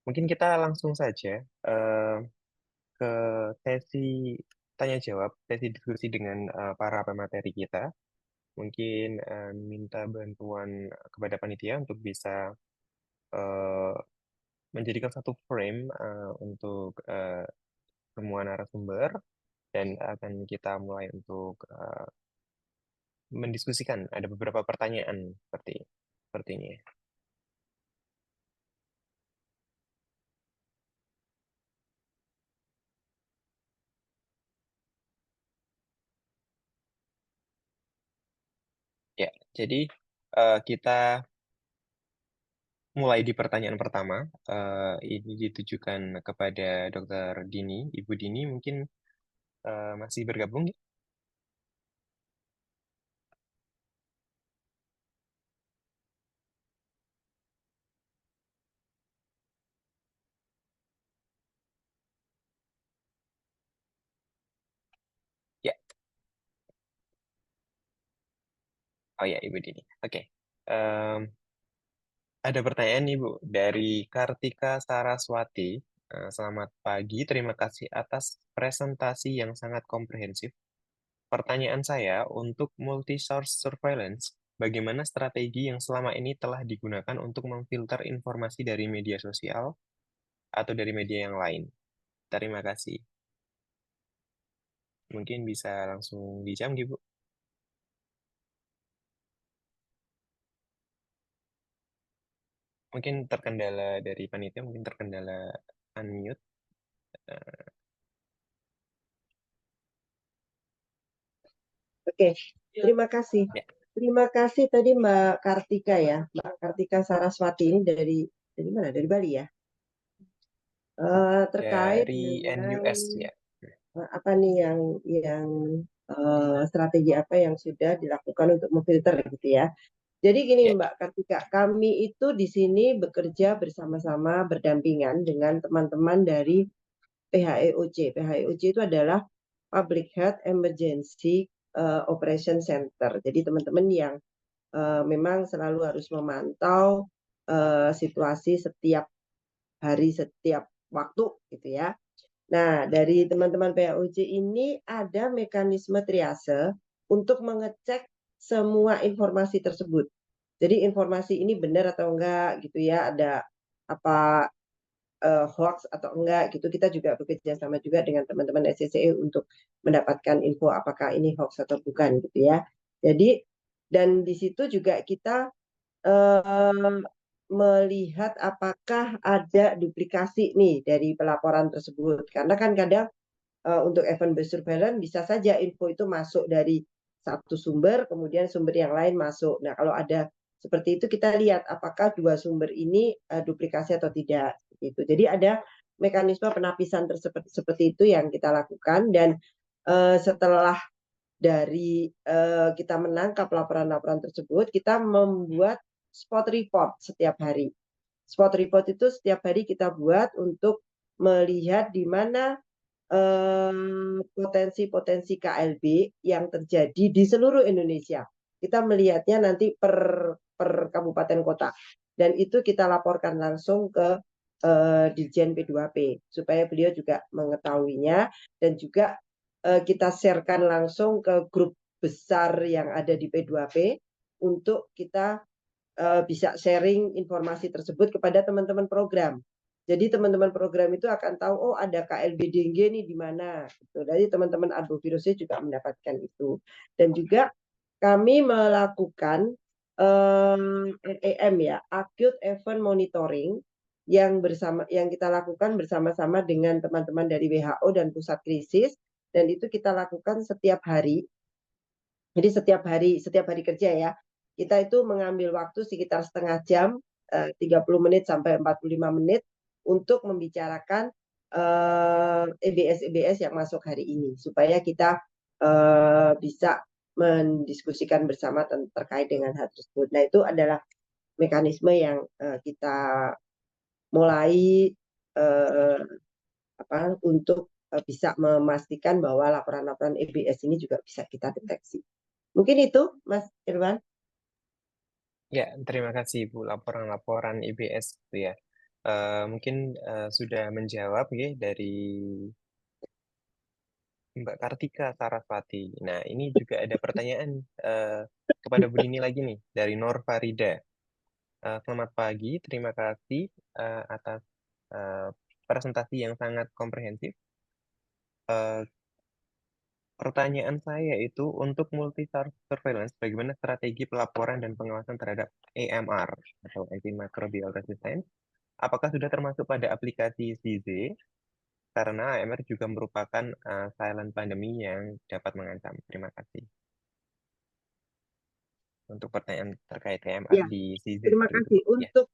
Mungkin kita langsung saja ke sesi tanya jawab, sesi diskusi dengan para pemateri kita. Mungkin minta bantuan kepada panitia untuk bisa eh, menjadikan satu frame untuk semua narasumber dan akan kita mulai untuk mendiskusikan. Ada beberapa pertanyaan seperti ini. Ya, jadi kita mulai di pertanyaan pertama. Ini ditujukan kepada Dr. Dini. Ibu Dini mungkin masih bergabung ya? Ya, oh ya Ibu Dini. Oke. Em, ada pertanyaan Ibu dari Kartika Saraswati. Selamat pagi, terima kasih atas presentasi yang sangat komprehensif. Pertanyaan saya untuk multi-source surveillance, bagaimana strategi yang selama ini telah digunakan untuk memfilter informasi dari media sosial atau dari media yang lain? Terima kasih. Mungkin bisa langsung dijawab, Bu. Mungkin terkendala dari panitia, mungkin terkendala unmute. Eh, Oke, terima kasih. ya, Terima kasih tadi Mbak Kartika ya, Mbak Kartika Saraswati ini dari mana? Dari Bali ya. Terkait dari dengan NUS ya. apa nih yang strategi apa yang sudah dilakukan untuk memfilter gitu ya. Jadi gini Ya, Mbak Kartika, kami itu di sini bekerja bersama-sama berdampingan dengan teman-teman dari PHEOC. PHEOC itu adalah Public Health Emergency Operation Center. Jadi teman-teman yang memang selalu harus memantau situasi setiap hari, setiap waktu gitu ya. Nah, dari teman-teman PAUJ ini ada mekanisme triase untuk mengecek semua informasi tersebut. Jadi informasi ini benar atau enggak gitu ya, ada apa hoax atau enggak gitu. Kita juga bekerja sama juga dengan teman-teman SCCE untuk mendapatkan info apakah ini hoax atau bukan gitu ya. Jadi dan di situ juga kita melihat apakah ada duplikasi nih dari pelaporan tersebut. Karena kan kadang untuk event based surveillance bisa saja info itu masuk dari satu sumber, kemudian sumber yang lain masuk. Nah, kalau ada seperti itu kita lihat apakah dua sumber ini duplikasi atau tidak. Gitu. Jadi ada mekanisme penapisan seperti itu yang kita lakukan dan setelah dari kita menangkap laporan-laporan tersebut, kita membuat spot report setiap hari. Spot report itu setiap hari kita buat untuk melihat di mana potensi-potensi KLB yang terjadi di seluruh Indonesia. Kita melihatnya nanti per kabupaten kota. Dan itu kita laporkan langsung ke Dirjen P2P supaya beliau juga mengetahuinya dan juga kita sharekan langsung ke grup besar yang ada di P2P untuk kita bisa sharing informasi tersebut kepada teman-teman program. Jadi teman-teman program itu akan tahu oh ada KLB dengue nih di mana. Gitu. Jadi teman-teman advovirusnya juga mendapatkan itu. Dan juga kami melakukan REM ya, Acute Event Monitoring yang kita lakukan bersama-sama dengan teman-teman dari WHO dan pusat krisis dan itu kita lakukan setiap hari. Jadi setiap hari kerja ya. Kita itu mengambil waktu sekitar setengah jam 30 menit sampai 45 menit untuk membicarakan EBS-EBS yang masuk hari ini supaya kita bisa mendiskusikan bersama terkait dengan hal tersebut. Nah, itu adalah mekanisme yang kita mulai untuk bisa memastikan bahwa laporan-laporan EBS ini juga bisa kita deteksi. Mungkin itu, Mas Irwan. ya, terima kasih Bu laporan-laporan IBS itu ya. Mungkin sudah menjawab ya dari Mbak Kartika Sarasvati. Nah, ini juga ada pertanyaan kepada Bu Dini lagi nih dari Nur Farida. Selamat pagi, terima kasih atas eh, presentasi yang sangat komprehensif. Eh, Pertanyaan saya itu untuk multi surveillance, bagaimana strategi pelaporan dan pengawasan terhadap AMR atau antimicrobial resistance? Apakah sudah termasuk pada aplikasi CZ? Karena AMR juga merupakan silent pandemi yang dapat mengancam. Terima kasih untuk pertanyaan terkait AMR Ya, di CZ terima seperti itu. kasih. Ya, Untuk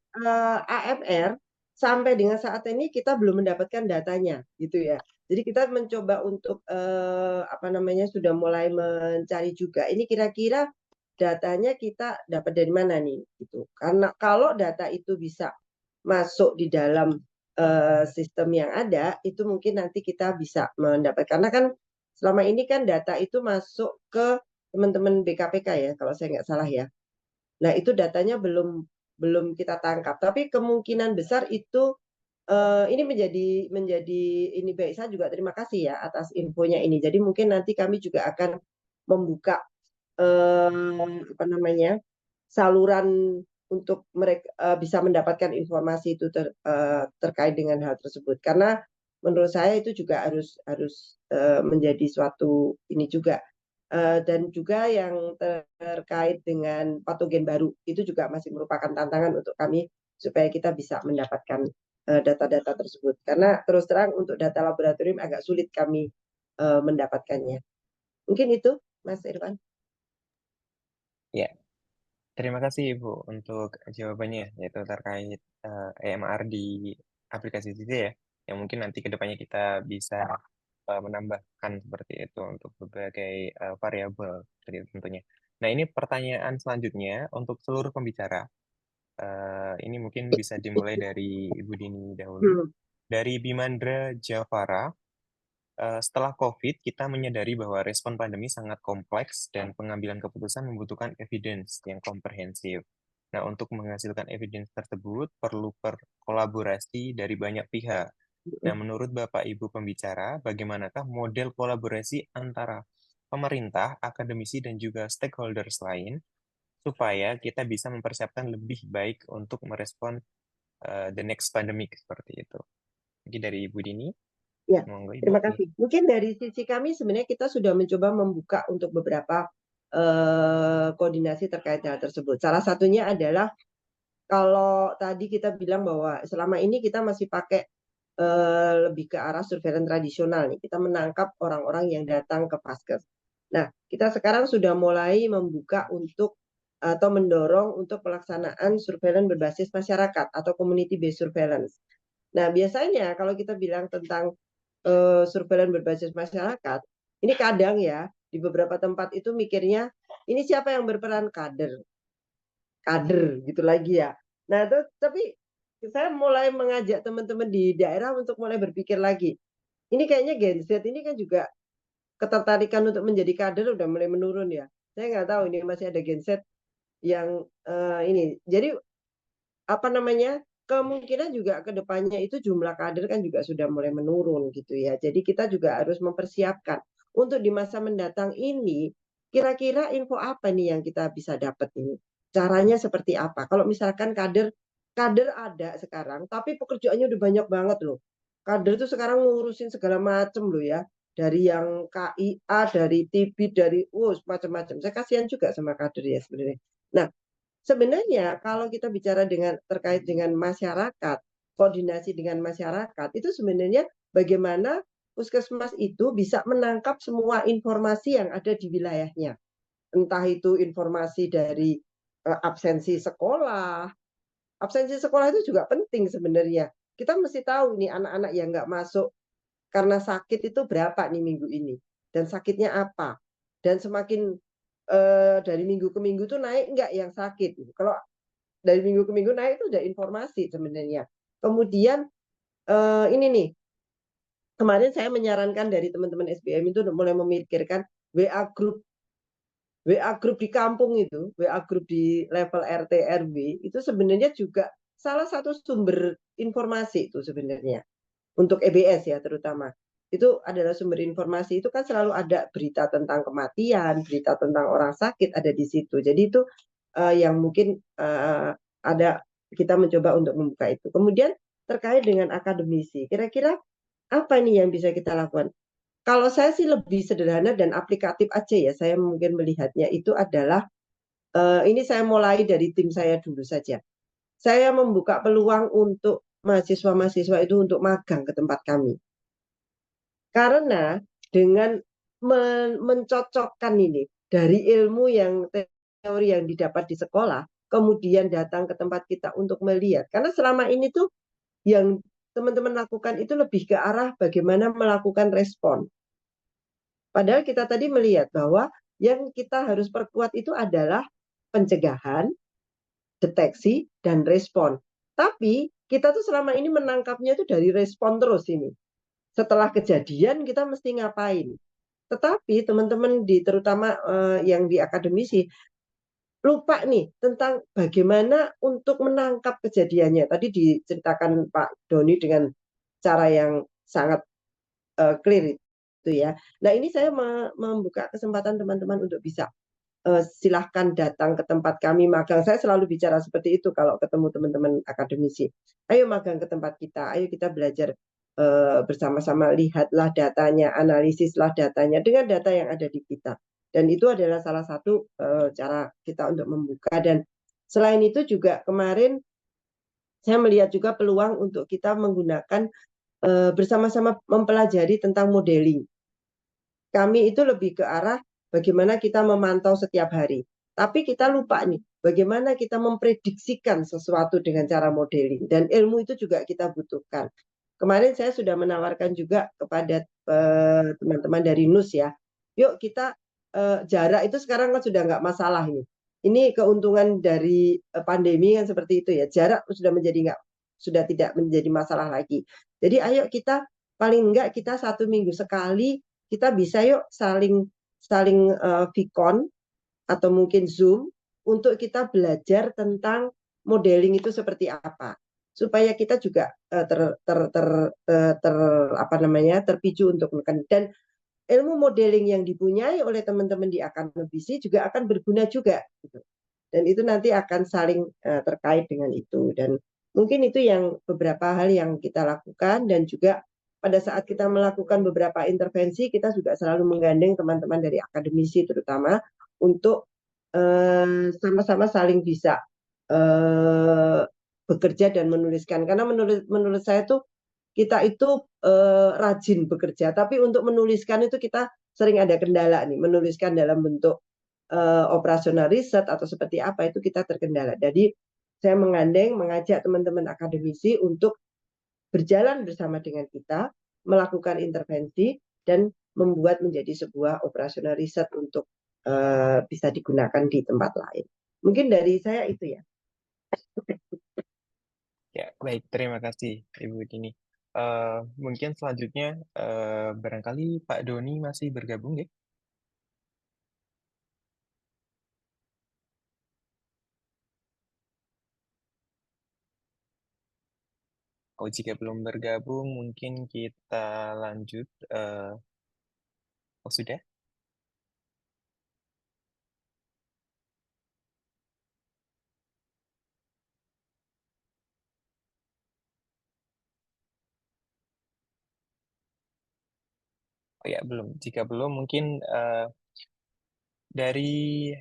AMR sampai dengan saat ini kita belum mendapatkan datanya, gitu ya. Jadi kita mencoba untuk apa namanya sudah mulai mencari juga. Ini kira-kira datanya kita dapat dari mana nih, gitu. Karena kalau data itu bisa masuk di dalam sistem yang ada, itu mungkin nanti kita bisa mendapat. Karena kan selama ini kan data itu masuk ke teman-teman BKPK ya, kalau saya nggak salah ya. Nah, itu datanya belum belum kita tangkap, tapi kemungkinan besar itu ini menjadi ini baik. Saya juga terima kasih ya atas infonya ini. Jadi mungkin nanti kami juga akan membuka apa namanya saluran untuk mereka bisa mendapatkan informasi itu terkait dengan hal tersebut. Karena menurut saya itu juga harus harus menjadi suatu ini juga. Dan juga yang terkait dengan patogen baru itu juga masih merupakan tantangan untuk kami supaya kita bisa mendapatkan data-data tersebut. Karena terus terang untuk data laboratorium agak sulit kami mendapatkannya. Mungkin itu, Mas Irfan. ya. Terima kasih Ibu untuk jawabannya, yaitu terkait AMR di aplikasi CC ya, yang mungkin nanti ke depannya kita bisa menambahkan seperti itu untuk berbagai variabel seperti itu tentunya. Nah, ini pertanyaan selanjutnya untuk seluruh pembicara. Ini mungkin bisa dimulai dari Ibu Dini dahulu. Hmm. Dari Bimandra Javara, setelah COVID, kita menyadari bahwa respon pandemi sangat kompleks dan pengambilan keputusan membutuhkan evidence yang komprehensif. Nah, untuk menghasilkan evidence tersebut perlu kolaborasi dari banyak pihak. Nah, menurut Bapak Ibu pembicara, bagaimanakah model kolaborasi antara pemerintah, akademisi, dan juga stakeholders lain supaya kita bisa mempersiapkan lebih baik untuk merespon the next pandemic seperti itu. Mungkin dari Ibu Dini, Ya, monggo Ibu. terima Ya. kasih. Mungkin dari sisi kami sebenarnya kita sudah mencoba membuka untuk beberapa koordinasi terkait hal tersebut. Salah satunya adalah kalau tadi kita bilang bahwa selama ini kita masih pakai lebih ke arah surveillance tradisional nih. Kita menangkap orang-orang yang datang ke Paskes. Nah, kita sekarang sudah mulai membuka untuk atau mendorong untuk pelaksanaan surveillance berbasis masyarakat atau community based surveillance. Nah, biasanya kalau kita bilang tentang surveillance berbasis masyarakat, ini kadang ya di beberapa tempat itu mikirnya ini siapa yang berperan kader, kader gitu lagi ya. Nah, itu tapi saya mulai mengajak teman-teman di daerah untuk mulai berpikir lagi. Ini kayaknya Gen Z ini kan juga ketertarikan untuk menjadi kader udah mulai menurun ya. Saya nggak tahu ini masih ada Gen Z yang ini. Jadi apa namanya kemungkinan juga ke depannya itu jumlah kader kan juga sudah mulai menurun gitu ya. Jadi kita juga harus mempersiapkan untuk di masa mendatang ini kira-kira info apa nih yang kita bisa dapat ini. Caranya seperti apa? Kalau misalkan kader kader ada sekarang, tapi pekerjaannya udah banyak banget loh. Kader itu sekarang ngurusin segala macam loh ya. Dari yang KIA, dari TB, dari macam-macam. Saya kasihan juga sama kader ya sebenarnya. Nah, sebenarnya kalau kita bicara dengan terkait dengan masyarakat, koordinasi dengan masyarakat, itu sebenarnya bagaimana puskesmas itu bisa menangkap semua informasi yang ada di wilayahnya. Entah itu informasi dari absensi sekolah. Absensi sekolah itu juga penting sebenarnya. Kita mesti tahu nih anak-anak yang nggak masuk karena sakit itu berapa nih minggu ini. Dan sakitnya apa. Dan semakin dari minggu ke minggu tuh naik nggak yang sakit. Kalau dari minggu ke minggu naik itu udah informasi sebenarnya. Kemudian ini nih, kemarin saya menyarankan dari teman-teman SBM itu mulai memikirkan WA grup di kampung itu, WA grup di level RT RW itu sebenarnya juga salah satu sumber informasi itu sebenarnya untuk EBS ya terutama. Itu adalah sumber informasi, itu kan selalu ada berita tentang kematian, berita tentang orang sakit ada di situ. Jadi itu yang mungkin ada, kita mencoba untuk membuka itu. Kemudian terkait dengan akademisi, kira-kira apa nih yang bisa kita lakukan? Kalau saya sih lebih sederhana dan aplikatif aja ya, saya mungkin melihatnya itu adalah, ini saya mulai dari tim saya dulu saja. Saya membuka peluang untuk mahasiswa-mahasiswa itu untuk magang ke tempat kami. Karena dengan mencocokkan ini dari ilmu yang teori yang didapat di sekolah, kemudian datang ke tempat kita untuk melihat. Karena selama ini tuh yang teman-teman lakukan itu lebih ke arah bagaimana melakukan respon. Padahal kita tadi melihat bahwa yang kita harus perkuat itu adalah pencegahan, deteksi, dan respon. Tapi kita tuh selama ini menangkapnya itu dari respon terus ini. Setelah kejadian kita mesti ngapain. Tetapi teman-teman terutama yang di akademisi lupa nih tentang bagaimana untuk menangkap kejadiannya. Tadi diceritakan Pak Doni dengan cara yang sangat clear itu ya. Nah ini saya membuka kesempatan teman-teman untuk bisa silahkan datang ke tempat kami magang. Saya selalu bicara seperti itu kalau ketemu teman-teman akademisi. Ayo magang ke tempat kita, ayo kita belajar bersama-sama, lihatlah datanya, analisislah datanya dengan data yang ada di kita. Dan itu adalah salah satu cara kita untuk membuka. Dan selain itu juga kemarin saya melihat juga peluang untuk kita menggunakan bersama-sama mempelajari tentang modeling. Kami itu lebih ke arah bagaimana kita memantau setiap hari. Tapi kita lupa nih, bagaimana kita memprediksikan sesuatu dengan cara modeling. Dan ilmu itu juga kita butuhkan. Kemarin saya sudah menawarkan juga kepada teman-teman dari NUS ya. Yuk kita jarak itu sekarang kan sudah nggak masalah ini. Ini keuntungan dari pandemi kan seperti itu ya. Jarak sudah tidak menjadi masalah lagi. Jadi ayo kita paling enggak kita 1 minggu sekali kita bisa yuk saling saling Vicon atau mungkin Zoom untuk kita belajar tentang modeling itu seperti apa supaya kita juga apa namanya terpicu untuk menekan. Dan ilmu modeling yang dipunyai oleh teman-teman di akademisi juga akan berguna juga gitu. Dan itu nanti akan saling terkait dengan itu. Dan mungkin itu yang beberapa hal yang kita lakukan. Dan juga pada saat kita melakukan beberapa intervensi, kita juga selalu menggandeng teman-teman dari akademisi terutama untuk sama-sama saling bisa bekerja dan menuliskan. Karena menurut saya tuh kita itu rajin bekerja, tapi untuk menuliskan itu kita sering ada kendala nih. Menuliskan dalam bentuk operasional riset atau seperti apa itu kita terkendala. Jadi saya mengajak teman-teman akademisi untuk berjalan bersama dengan kita, melakukan intervensi dan membuat menjadi sebuah operasional riset untuk bisa digunakan di tempat lain. Mungkin dari saya itu ya. Ya, baik. Terima kasih, Ibu Dini. Mungkin selanjutnya barangkali Pak Doni masih bergabung ya? Oh, jika belum bergabung, mungkin kita lanjut. Oh, sudah? Oh ya, belum. Jika belum, mungkin dari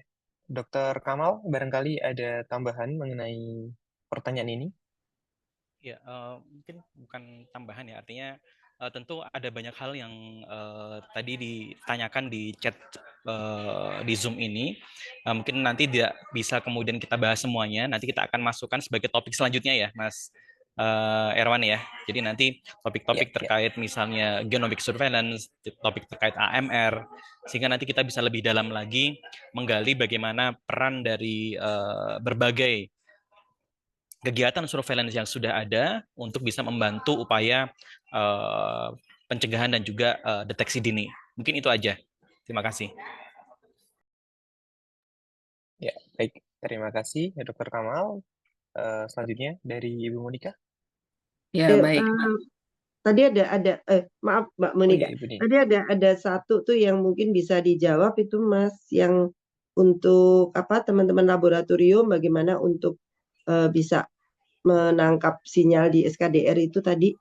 Dokter Kamal, barangkali ada tambahan mengenai pertanyaan ini. Ya, mungkin bukan tambahan ya, artinya tentu ada banyak hal yang tadi ditanyakan di chat di Zoom ini. Mungkin nanti tidak bisa kemudian kita bahas semuanya, nanti kita akan masukkan sebagai topik selanjutnya ya, Mas Erwan ya. Jadi nanti Ya, topik-topik ya, terkait misalnya genomic surveillance, topik terkait AMR, sehingga nanti kita bisa lebih dalam lagi menggali bagaimana peran dari berbagai kegiatan surveillance yang sudah ada untuk bisa membantu upaya pencegahan dan juga deteksi dini. Mungkin itu aja. Terima kasih. ya. Baik, terima kasih ya Dokter Kamal. selanjutnya dari Ibu Monica. Ya, Eh, baik. eh, tadi maaf Mbak Oh Monika. iya, Ibu Dini. Tadi ada satu tuh yang mungkin bisa dijawab itu Mas, yang untuk apa teman-teman laboratorium bagaimana untuk bisa menangkap sinyal di SKDR itu tadi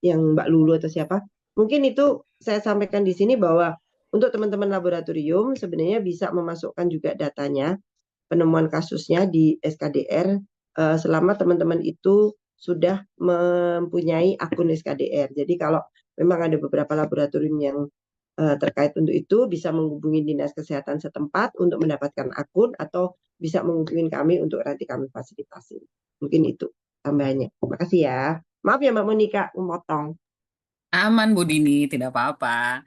yang Mbak Lulu atau siapa. Mungkin itu saya sampaikan di sini bahwa untuk teman-teman laboratorium sebenarnya bisa memasukkan juga datanya penemuan kasusnya di SKDR selama teman-teman itu sudah mempunyai akun SKDR. Jadi kalau memang ada beberapa laboratorium yang terkait untuk itu bisa menghubungi dinas kesehatan setempat untuk mendapatkan akun atau bisa menghubungi kami untuk nanti kami fasilitasi. Mungkin itu tambahannya. Terima kasih ya. Maaf ya Mbak Monika memotong. Aman Bu Dini, tidak apa-apa.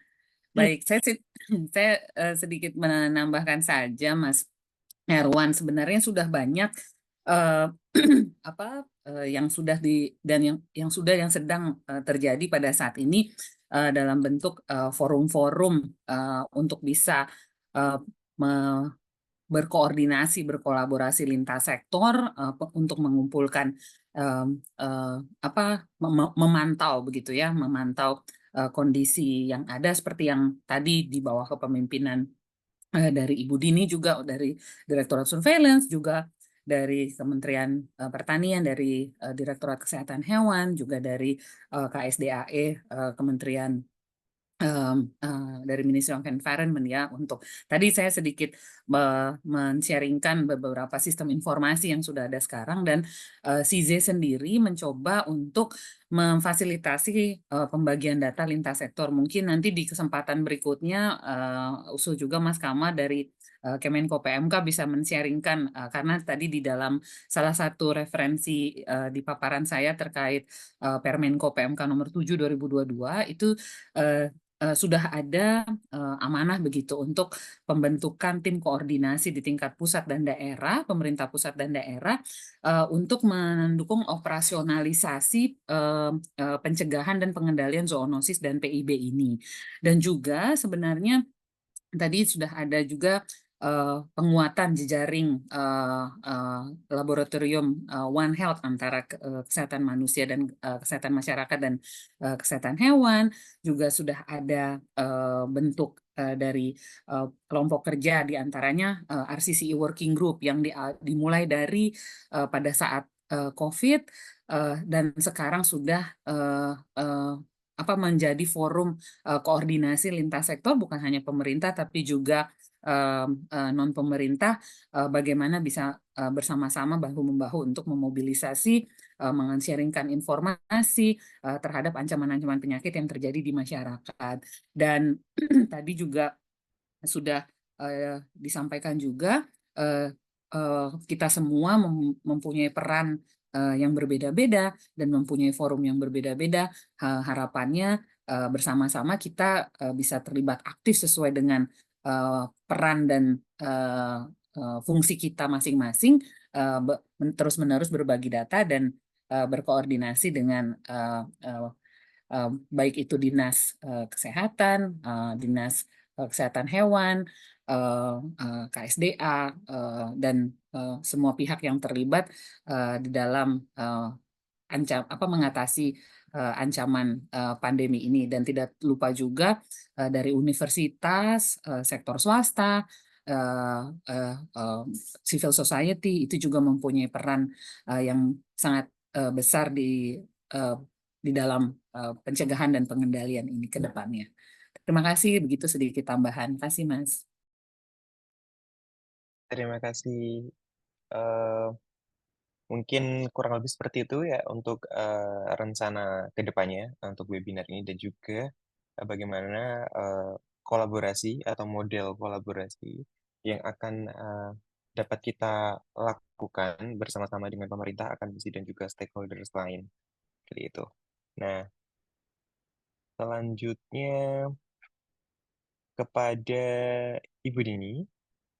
Baik, saya sedikit menambahkan saja Mas Herwan. Sebenarnya sudah banyak eh, yang sudah yang sudah yang sedang terjadi pada saat ini dalam bentuk forum-forum untuk bisa eh, me- berkoordinasi, berkolaborasi lintas sektor untuk mengumpulkan memantau begitu ya, memantau kondisi yang ada seperti yang tadi di bawah kepemimpinan dari Ibu Dini, juga dari Direktorat Surveillance, juga dari Kementerian Pertanian, dari Direktorat Kesehatan Hewan, juga dari KSDAE, Kementerian dari Ministry of Environment ya. Untuk tadi saya sedikit men-sharingkan beberapa sistem informasi yang sudah ada sekarang, dan CZ sendiri mencoba untuk memfasilitasi pembagian data lintas sektor. Mungkin nanti di kesempatan berikutnya usul juga Mas Kama dari Kemenko PMK bisa men-sharingkan karena tadi di dalam salah satu referensi di paparan saya terkait Permenko PMK nomor 7 2022 itu sudah ada amanah begitu untuk pembentukan tim koordinasi di tingkat pusat dan daerah, pemerintah pusat dan daerah untuk mendukung operasionalisasi pencegahan dan pengendalian zoonosis dan PIB ini. Dan juga sebenarnya tadi sudah ada juga penguatan jejaring laboratorium One Health antara kesehatan manusia dan kesehatan masyarakat dan kesehatan hewan. Juga sudah ada bentuk dari kelompok kerja diantaranya RCCE Working Group yang dimulai dari pada saat COVID dan sekarang sudah menjadi forum koordinasi lintas sektor, bukan hanya pemerintah tapi juga non pemerintah, bagaimana bisa bersama-sama bahu-membahu untuk memobilisasi, men-sharingkan informasi terhadap ancaman-ancaman penyakit yang terjadi di masyarakat. Dan tadi juga sudah disampaikan juga kita semua mempunyai peran yang berbeda-beda dan mempunyai forum yang berbeda-beda. Harapannya bersama-sama kita bisa terlibat aktif sesuai dengan peran dan fungsi kita masing-masing, terus-menerus berbagi data dan berkoordinasi dengan baik itu dinas kesehatan, dinas kesehatan hewan, KSDA, dan semua pihak yang terlibat di dalam mengatasi ancaman pandemi ini. Dan tidak lupa juga dari universitas, sektor swasta, civil society itu juga mempunyai peran yang sangat besar di dalam pencegahan dan pengendalian ini ke depannya. Terima kasih, begitu sedikit tambahan. Terima kasih, Mas. Terima kasih. Eh, Mungkin kurang lebih seperti itu ya untuk rencana ke depannya untuk webinar ini, dan juga bagaimana kolaborasi atau model kolaborasi yang akan dapat kita lakukan bersama-sama dengan pemerintah, akademisi, dan juga stakeholders lain. Seperti itu. Nah, selanjutnya kepada Ibu Dini,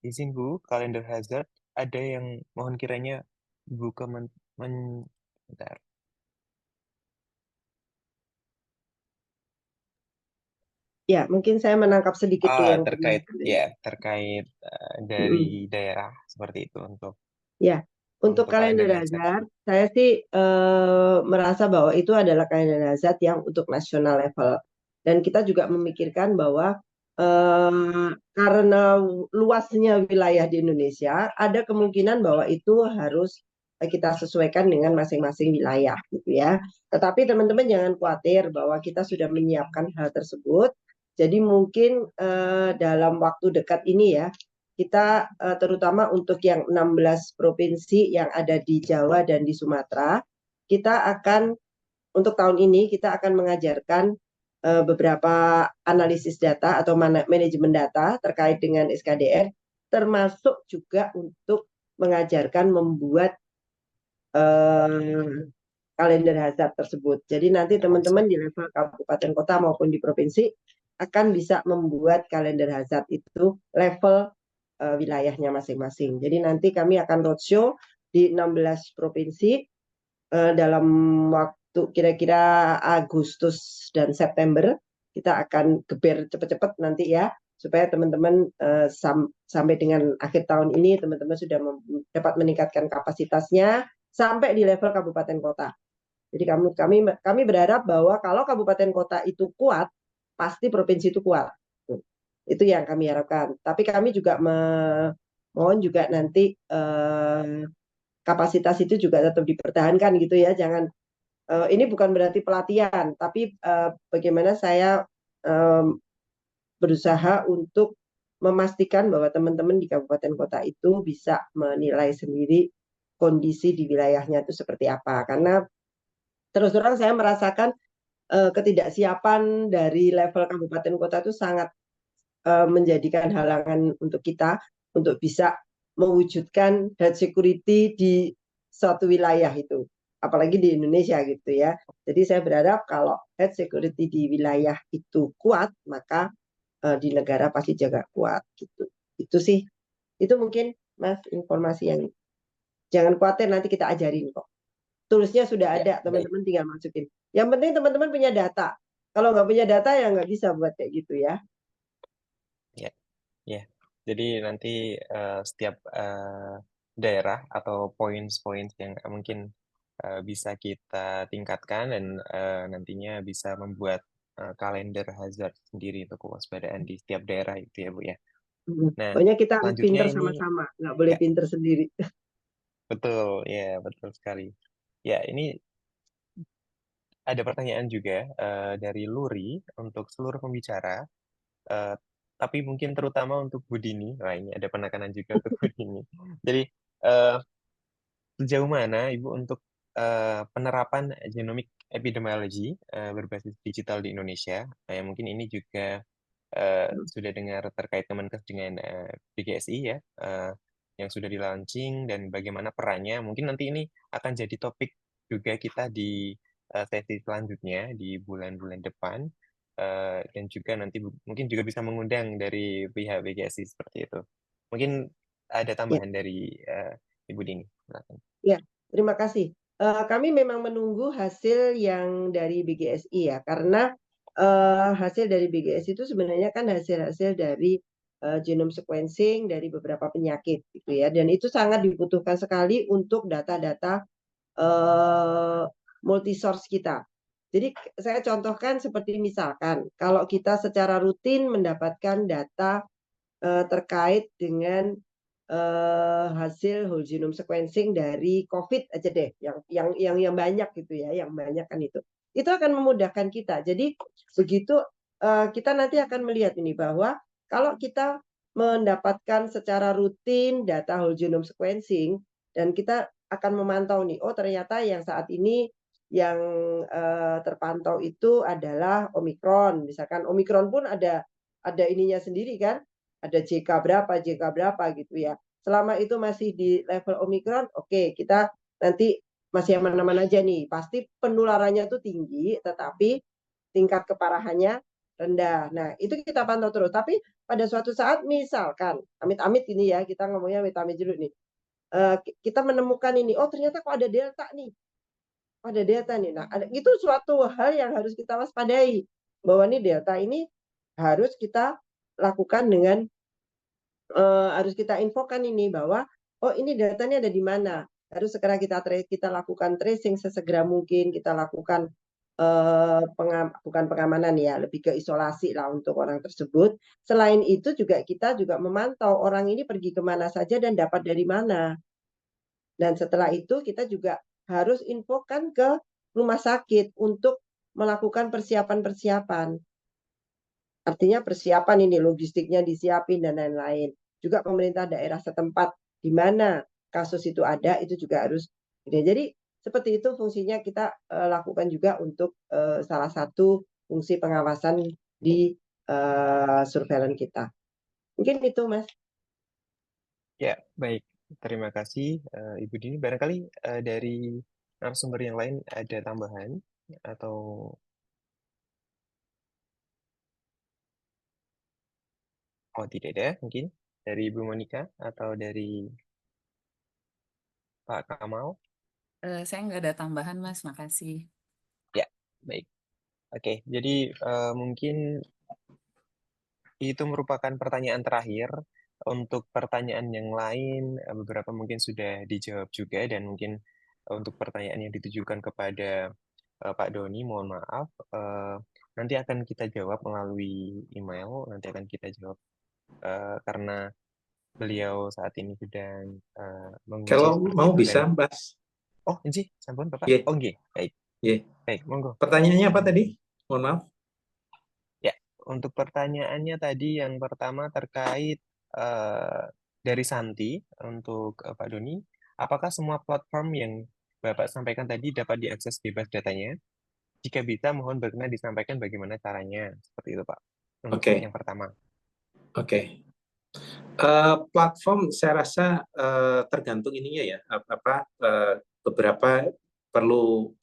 izin Bu, kalender hazard ada yang mohon kiranya Bu bentar. Ya, mungkin saya menangkap sedikit tuh yang Terkait dari daerah seperti itu untuk Ya, Untuk kalender hazard, saya sih merasa bahwa itu adalah kalender hazard yang untuk nasional level. Dan kita juga memikirkan bahwa karena luasnya wilayah di Indonesia, ada kemungkinan bahwa itu harus kita sesuaikan dengan masing-masing wilayah, gitu ya. Tetapi teman-teman jangan khawatir bahwa kita sudah menyiapkan hal tersebut. Jadi mungkin dalam waktu dekat ini ya, kita terutama untuk yang 16 provinsi yang ada di Jawa dan di Sumatera, kita akan untuk tahun ini kita akan mengajarkan beberapa analisis data atau manajemen data terkait dengan SKDR, termasuk juga untuk mengajarkan membuat kalender hazard tersebut. Jadi nanti teman-teman di level kabupaten kota maupun di provinsi akan bisa membuat kalender hazard itu level wilayahnya masing-masing. Jadi nanti kami akan roadshow di 16 provinsi dalam waktu kira-kira Agustus dan September. Kita akan geber cepat-cepat nanti ya, supaya teman-teman sampai dengan akhir tahun ini teman-teman sudah dapat meningkatkan kapasitasnya sampai di level kabupaten kota. Jadi kami berharap bahwa kalau kabupaten kota itu kuat, pasti provinsi itu kuat. Itu yang kami harapkan. Tapi kami juga mohon juga nanti kapasitas itu juga tetap dipertahankan gitu ya. Jangan ini bukan berarti pelatihan, tapi bagaimana saya berusaha untuk memastikan bahwa teman-teman di kabupaten kota itu bisa menilai sendiri kondisi di wilayahnya itu seperti apa. Karena terus terang saya merasakan ketidaksiapan dari level kabupaten kota itu sangat menjadikan halangan untuk kita untuk bisa mewujudkan health security di suatu wilayah itu, apalagi di Indonesia gitu ya. Jadi saya berharap kalau health security di wilayah itu kuat, maka di negara pasti juga kuat gitu. Itu sih, itu mungkin Mas informasi yang jangan khawatir nanti kita ajarin kok. Toolsnya sudah ada, teman-teman tinggal masukin. Yang penting teman-teman punya data. Kalau nggak punya data ya nggak bisa buat kayak gitu ya. Ya, jadi nanti setiap daerah atau poin-poin yang mungkin bisa kita tingkatkan dan nantinya bisa membuat kalender hazard sendiri untuk kewaspadaan di setiap daerah itu ya Bu ya. Nah, Pokoknya kita harus selanjutnya pinter ini sama-sama, nggak boleh ya pinter sendiri. betul ya betul sekali. Ya ini ada pertanyaan juga dari Luri untuk seluruh pembicara. Eh, tapi mungkin terutama untuk Bu Dini, wah ini ada penekanan juga untuk Bu Dini. Jadi eh, sejauh mana Ibu untuk penerapan genomic epidemiology berbasis digital di Indonesia? Yang mungkin ini juga sudah dengar terkait Kemenkes dengan BGSI ya, yang sudah di launching dan bagaimana perannya. Mungkin nanti ini akan jadi topik juga kita di sesi selanjutnya di bulan-bulan depan. Dan juga nanti mungkin juga bisa mengundang dari pihak BGSI seperti itu. Mungkin ada Ya, tambahan dari Ibu Dini. Silakan. ya, terima kasih. Kami memang menunggu hasil yang dari BGSI ya, karena hasil dari BGSI itu sebenarnya kan hasil-hasil dari genome sequencing dari beberapa penyakit gitu ya, dan itu sangat dibutuhkan sekali untuk data-data multi-source kita. Jadi saya contohkan seperti misalkan kalau kita secara rutin mendapatkan data terkait dengan hasil whole genome sequencing dari COVID aja deh, yang banyak gitu ya, yang banyak kan itu akan memudahkan kita. Jadi begitu kita nanti akan melihat ini bahwa kalau kita mendapatkan secara rutin data whole genome sequencing dan kita akan memantau nih, oh ternyata yang saat ini yang terpantau itu adalah Omikron, misalkan Omikron pun ada ininya sendiri kan, ada JK berapa gitu ya. Selama itu masih di level Omikron, oke, kita nanti masih aman-aman aja nih. Pasti penularannya itu tinggi, tetapi tingkat keparahannya rendah. Nah, itu kita pantau terus. Tapi pada suatu saat misalkan, amit-amit ini ya, kita ngomongnya amit-amit dulu nih. Kita menemukan ini, oh ternyata kok ada delta nih. Ada delta nih. Nah, itu suatu hal yang harus kita waspadai. Bahwa nih delta ini harus kita lakukan dengan harus kita infokan ini bahwa oh ini datanya ada di mana. harus segera kita lakukan tracing sesegera mungkin, kita lakukan bukan pengamanan ya, lebih ke isolasi lah untuk orang tersebut. Selain itu juga kita juga memantau orang ini pergi kemana saja dan dapat dari mana. Dan setelah itu kita juga harus infokan ke rumah sakit untuk melakukan persiapan-persiapan. Artinya persiapan ini logistiknya disiapin dan lain-lain. Juga pemerintah daerah setempat di mana kasus itu ada itu juga harus. Jadi seperti itu fungsinya kita lakukan juga untuk salah satu fungsi pengawasan di surveillance kita. Mungkin itu, Mas. Ya, baik. Terima kasih, Ibu Dini. Barangkali dari narasumber yang lain ada tambahan atau tidak ada mungkin dari Ibu Monica atau dari Pak Kamal? Saya nggak ada tambahan, Mas. Makasih. Ya, baik. Oke, jadi mungkin itu merupakan pertanyaan terakhir. Untuk pertanyaan yang lain, beberapa mungkin sudah dijawab juga, dan mungkin untuk pertanyaan yang ditujukan kepada Pak Doni, mohon maaf, nanti akan kita jawab melalui email, nanti akan kita jawab karena beliau saat ini sedang mengungsi Kalau seperti mau itu, bisa, dan Mas. oh, nggih, sampun Bapak. Ye. Oh, nggih, baik. Ye. Baik, monggo. Pertanyaannya apa tadi? Mohon maaf. Ya, untuk pertanyaannya tadi yang pertama terkait dari Santi untuk Pak Doni, apakah semua platform yang Bapak sampaikan tadi dapat diakses bebas datanya? Jika bisa, mohon berkenan disampaikan bagaimana caranya. Seperti itu, Pak. Untuk Oke. yang pertama. Oke. Platform saya rasa tergantung ininya ya, beberapa perlu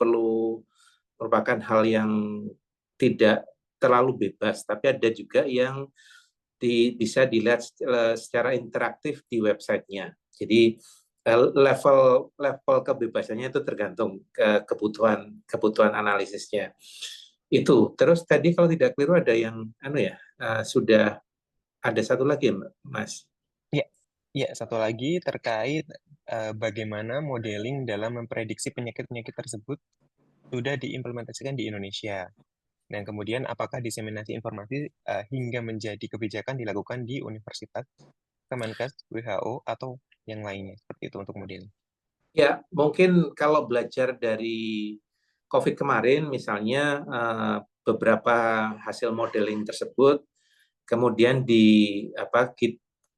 merupakan hal yang tidak terlalu bebas, tapi ada juga yang bisa dilihat secara interaktif di websitenya. Jadi level kebebasannya itu tergantung kebutuhan analisisnya. Itu. Terus tadi kalau tidak keliru ada yang sudah ada satu lagi, Mas. Ya, satu lagi terkait bagaimana modeling dalam memprediksi penyakit-penyakit tersebut sudah diimplementasikan di Indonesia. Dan kemudian apakah diseminasi informasi hingga menjadi kebijakan dilakukan di Universitas, Kemenkes, WHO, atau yang lainnya, seperti itu untuk modeling. Ya, mungkin kalau belajar dari COVID kemarin, misalnya beberapa hasil modeling tersebut, kemudian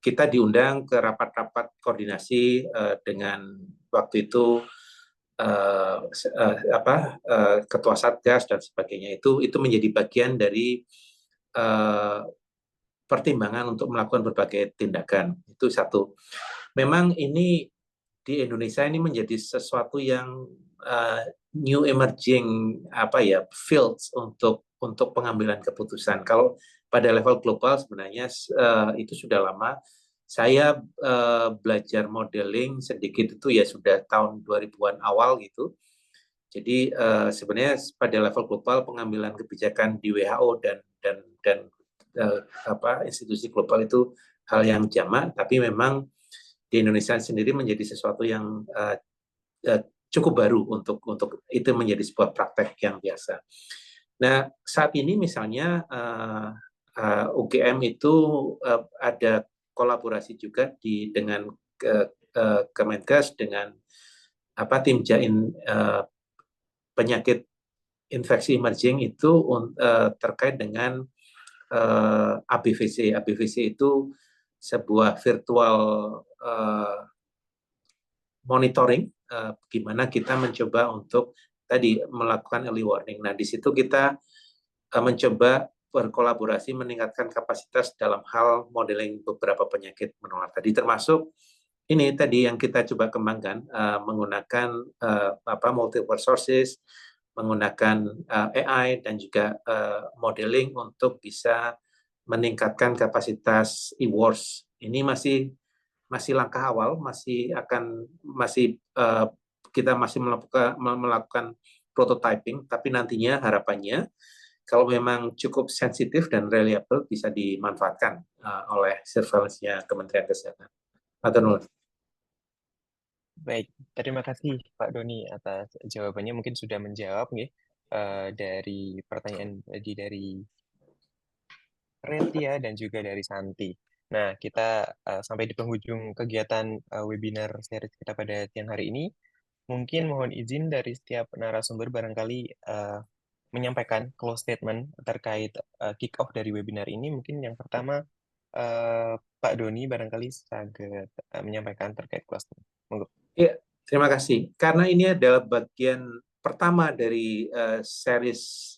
kita diundang ke rapat-rapat koordinasi dengan waktu itu ketua satgas dan sebagainya. Itu menjadi bagian dari pertimbangan untuk melakukan berbagai tindakan. Itu satu. Memang ini di Indonesia ini menjadi sesuatu yang new emerging fields untuk pengambilan keputusan. Kalau pada level global sebenarnya itu sudah lama. Saya belajar modeling sedikit itu ya sudah tahun 2000-an awal gitu. Jadi sebenarnya pada level global pengambilan kebijakan di WHO dan institusi global itu hal yang jamak, tapi memang di Indonesia sendiri menjadi sesuatu yang cukup baru untuk itu menjadi sebuah praktek yang biasa. Nah, saat ini misalnya UGM itu ada kolaborasi juga dengan Kemenkes dengan tim Jain penyakit infeksi emerging itu terkait dengan ABVC. ABVC itu sebuah virtual monitoring, gimana kita mencoba untuk tadi melakukan early warning. Nah, di situ kita mencoba berkolaborasi meningkatkan kapasitas dalam hal modeling beberapa penyakit menular tadi, termasuk ini tadi yang kita coba kembangkan menggunakan multiple sources, menggunakan AI dan juga modeling untuk bisa meningkatkan kapasitas e-wars. Ini masih langkah awal, kita masih melakukan prototyping, tapi nantinya harapannya kalau memang cukup sensitif dan reliable bisa dimanfaatkan oleh surveillance-nya Kementerian Kesehatan. Baik, terima kasih Pak Doni atas jawabannya. Mungkin sudah menjawab nih dari pertanyaan tadi dari Retia dan juga dari Santi. Nah, kita sampai di penghujung kegiatan webinar series kita pada siang hari ini. Mungkin mohon izin dari setiap narasumber barangkali menyampaikan close statement terkait kick off dari webinar ini. Mungkin yang pertama Pak Doni barangkali sangat menyampaikan terkait close statement. Monggo. Ya, terima kasih. Karena ini adalah bagian pertama dari series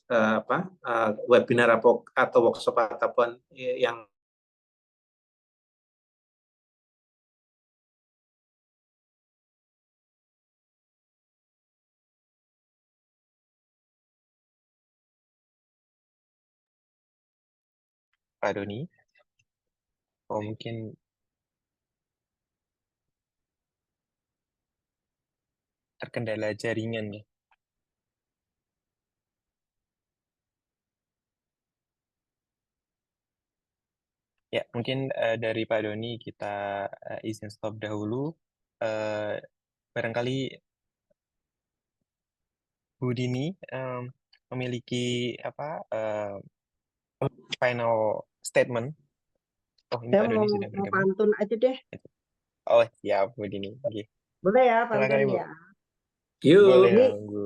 webinar atau workshop ataupun yang Pak Doni. Oh, mungkin terkendala jaringan ya. Ya, mungkin dari Pak Doni kita izin stop dahulu. Barangkali Bu Dini memiliki final statement. Oh, ini Saya Pak Doni sudah mau bergabung. pantun aja deh. Oh, siap Bu Dini. Oke. Boleh ya Silakan pantun Ibu. ya. Boleh yuk. Ini, dong, Bu.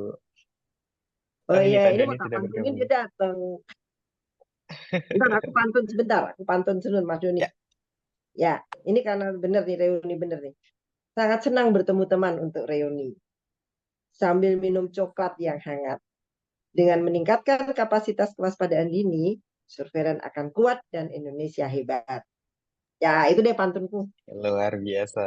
oh Ini iya, Pak ini Doni mau tak sudah pantunin bergabung. dia datang. Bentar, aku pantun sebentar. Aku pantun sebentar, Mas Doni. Ya. Ya, ini karena benar nih, reuni benar nih. Sangat senang bertemu teman untuk reuni. Sambil minum coklat yang hangat. Dengan meningkatkan kapasitas kewaspadaan dini, surveillance akan kuat dan Indonesia hebat. Ya, itu deh pantunku. Luar biasa.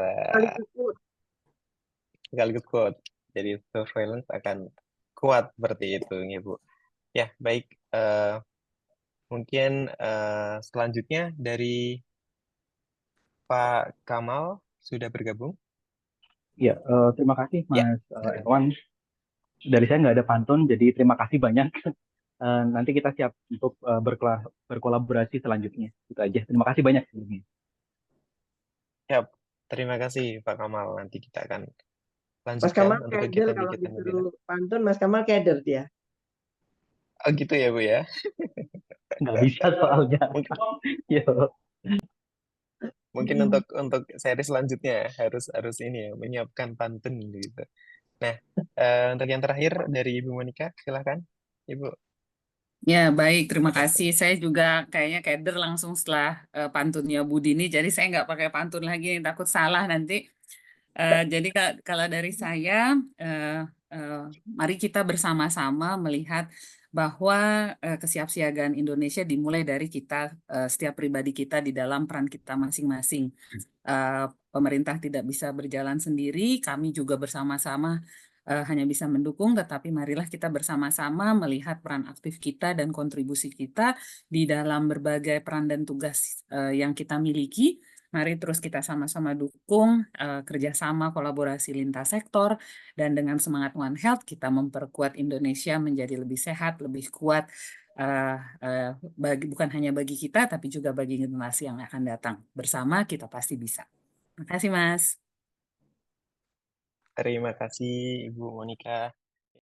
Sekaligus quote. Jadi surveillance akan kuat seperti itu, ya Bu. Ya, baik. Mungkin selanjutnya dari Pak Kamal sudah bergabung. Ya, terima kasih Ya. Mas Irwan. Dari saya nggak ada pantun, jadi terima kasih banyak. Nanti kita siap untuk berkolaborasi selanjutnya. Itu aja. Terima kasih banyak sebelumnya. Siap. Terima kasih Pak Kamal. Nanti kita akan Mas lanjutkan Kamal untuk keder kalau kegiatan-kegiatan webinar. disuruh pantun, Mas Kamal keder dia. Oh gitu ya Bu ya. Nggak bisa soalnya. Yo. Mungkin untuk seri selanjutnya harus ini ya menyiapkan pantun gitu. Nah, untuk yang terakhir dari Ibu Monica, silahkan Ibu. Ya, baik. Terima kasih. Saya juga kayaknya keder langsung setelah pantunnya Bu Dini. Jadi saya nggak pakai pantun lagi, takut salah nanti. Jadi kalau dari saya, mari kita bersama-sama melihat bahwa kesiapsiagaan Indonesia dimulai dari kita, setiap pribadi kita di dalam peran kita masing-masing. Pemerintah tidak bisa berjalan sendiri, kami juga bersama-sama hanya bisa mendukung, tetapi marilah kita bersama-sama melihat peran aktif kita dan kontribusi kita di dalam berbagai peran dan tugas yang kita miliki. Mari terus kita sama-sama dukung kerjasama kolaborasi lintas sektor, dan dengan semangat One Health kita memperkuat Indonesia menjadi lebih sehat, lebih kuat, bukan hanya bagi kita, tapi juga bagi generasi yang akan datang. Bersama kita pasti bisa. Terima kasih, Mas. Terima kasih Ibu Monica.